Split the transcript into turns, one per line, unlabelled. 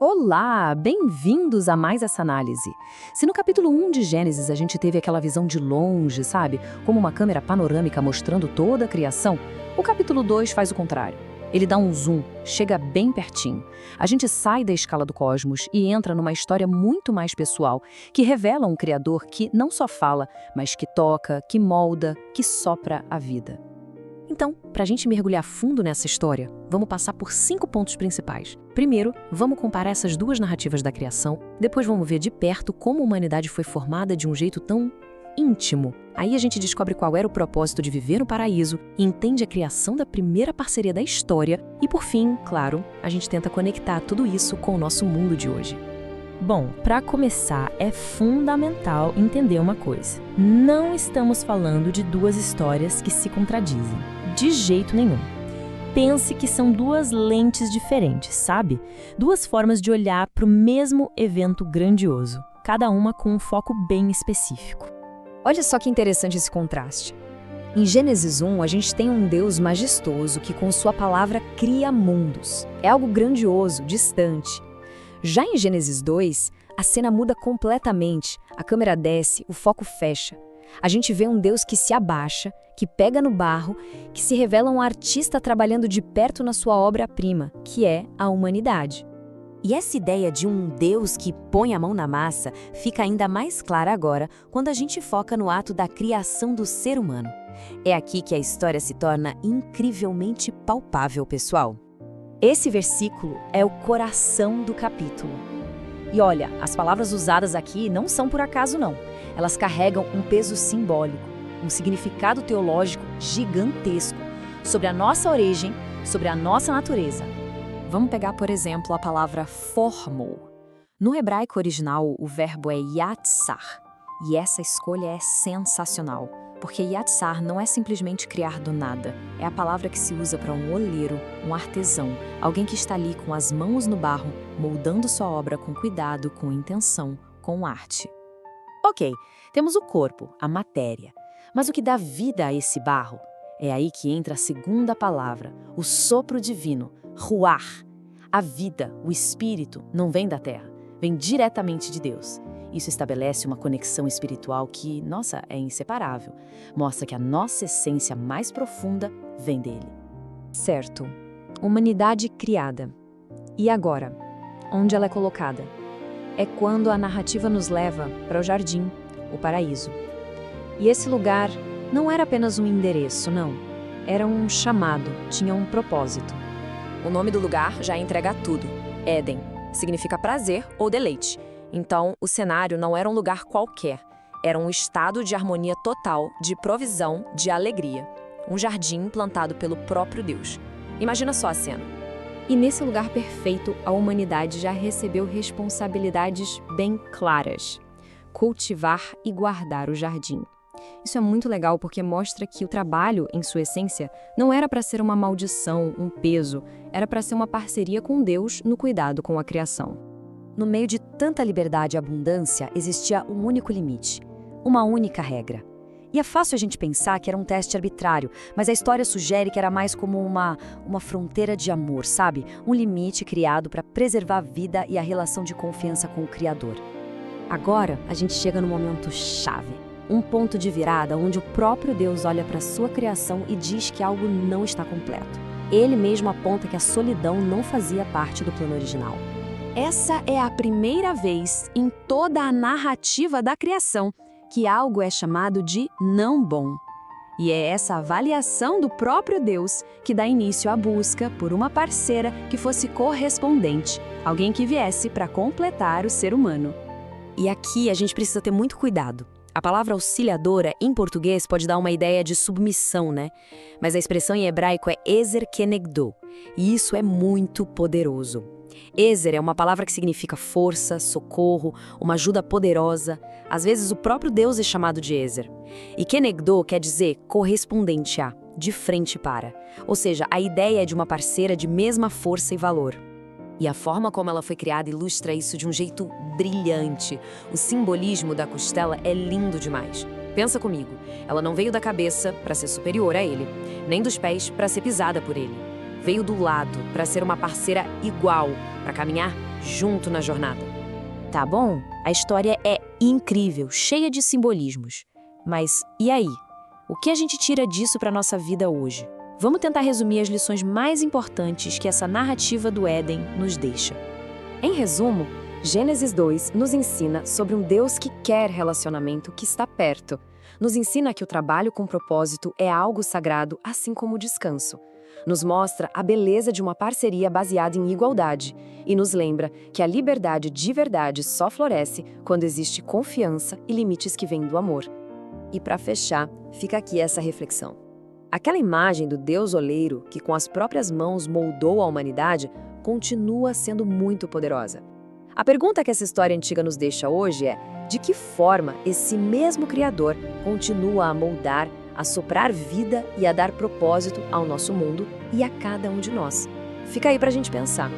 Olá, bem-vindos a mais essa análise. Se no capítulo 1 de Gênesis a gente teve aquela visão de longe, sabe? Como uma câmera panorâmica mostrando toda a criação, o capítulo 2 faz o contrário. Ele dá um zoom, chega bem pertinho. A gente sai da escala do cosmos e entra numa história muito mais pessoal, que revela um Criador que não só fala, mas que toca, que molda, que sopra a vida. Então, para a gente mergulhar fundo nessa história, vamos passar por 5 pontos principais. Primeiro, vamos comparar essas duas narrativas da criação, depois vamos ver de perto como a humanidade foi formada de um jeito tão íntimo. Aí a gente descobre qual era o propósito de viver no paraíso e entende a criação da primeira parceria da história e, por fim, claro, a gente tenta conectar tudo isso com o nosso mundo de hoje.
Bom, para começar, é fundamental entender uma coisa. Não estamos falando de duas histórias que se contradizem. De jeito nenhum. Pense que são duas lentes diferentes, sabe? Duas formas de olhar para o mesmo evento grandioso, cada uma com um foco bem específico.
Olha só que interessante esse contraste. Em Gênesis 1, a gente tem um Deus majestoso que com sua palavra cria mundos. É algo grandioso, distante. Já em Gênesis 2, a cena muda completamente, a câmera desce, o foco fecha. A gente vê um Deus que se abaixa, que pega no barro, que se revela um artista trabalhando de perto na sua obra-prima, que é a humanidade.
E essa ideia de um Deus que põe a mão na massa fica ainda mais clara agora quando a gente foca no ato da criação do ser humano. É aqui que a história se torna incrivelmente palpável, pessoal.
Esse versículo é o coração do capítulo. E olha, as palavras usadas aqui não são por acaso não. Elas carregam um peso simbólico, um significado teológico gigantesco sobre a nossa origem, sobre a nossa natureza. Vamos pegar, por exemplo, a palavra formou. No hebraico original, o verbo é yatsar. E essa escolha é sensacional, porque yatsar não é simplesmente criar do nada. É a palavra que se usa para um oleiro, um artesão, alguém que está ali com as mãos no barro, moldando sua obra com cuidado, com intenção, com arte. Ok, temos o corpo, a matéria. Mas o que dá vida a esse barro? É aí que entra a segunda palavra, o sopro divino, ruach. A vida, o espírito, não vem da terra, vem diretamente de Deus. Isso estabelece uma conexão espiritual que, nossa, é inseparável. Mostra que a nossa essência mais profunda vem dele. Certo. Humanidade criada. E agora? Onde ela é colocada? É quando a narrativa nos leva para o jardim, o paraíso. E esse lugar não era apenas um endereço, não. Era um chamado, tinha um propósito. O nome do lugar já entrega tudo. Éden. Significa prazer ou deleite. Então, o cenário não era um lugar qualquer. Era um estado de harmonia total, de provisão, de alegria. Um jardim plantado pelo próprio Deus. Imagina só a cena. E nesse lugar perfeito, a humanidade já recebeu responsabilidades bem claras. Cultivar e guardar o jardim. Isso é muito legal porque mostra que o trabalho, em sua essência, não era para ser uma maldição, um peso. Era para ser uma parceria com Deus no cuidado com a criação. No meio de tanta liberdade e abundância, existia um único limite, uma única regra. E é fácil a gente pensar que era um teste arbitrário, mas a história sugere que era mais como uma fronteira de amor, sabe? Um limite criado para preservar a vida e a relação de confiança com o Criador. Agora, a gente chega no momento chave, um ponto de virada onde o próprio Deus olha para a sua criação e diz que algo não está completo. Ele mesmo aponta que a solidão não fazia parte do plano original. Essa é a primeira vez em toda a narrativa da criação que algo é chamado de não bom. E é essa avaliação do próprio Deus que dá início à busca por uma parceira que fosse correspondente, alguém que viesse para completar o ser humano. E aqui a gente precisa ter muito cuidado. A palavra auxiliadora, em português, pode dar uma ideia de submissão, né? Mas a expressão em hebraico é ezer kenegdo, e isso é muito poderoso. Ezer é uma palavra que significa força, socorro, uma ajuda poderosa. Às vezes o próprio Deus é chamado de Ezer. E kenegdo quer dizer correspondente a, de frente para. Ou seja, a ideia é de uma parceira de mesma força e valor. E a forma como ela foi criada ilustra isso de um jeito brilhante. O simbolismo da costela é lindo demais. Pensa comigo, ela não veio da cabeça para ser superior a ele, nem dos pés para ser pisada por ele. Veio do lado para ser uma parceira igual, para caminhar
junto na jornada. Tá bom, a história é incrível, cheia de simbolismos. Mas e aí? O que a gente tira disso para nossa vida hoje? Vamos tentar resumir as lições mais importantes que essa narrativa do Éden nos deixa. Em resumo, Gênesis 2 nos ensina sobre um Deus que quer relacionamento, que está perto. Nos ensina que o trabalho com propósito é algo sagrado, assim como o descanso. Nos mostra a beleza de uma parceria baseada em igualdade e nos lembra que a liberdade de verdade só floresce quando existe confiança e limites que vêm do amor. E para fechar, fica aqui essa reflexão. Aquela imagem do Deus oleiro que com as próprias mãos moldou a humanidade continua sendo muito poderosa. A pergunta que essa história antiga nos deixa hoje é: de que forma esse mesmo Criador continua a moldar, a soprar vida e a dar propósito ao nosso mundo e a cada um de nós? Fica aí pra gente pensar.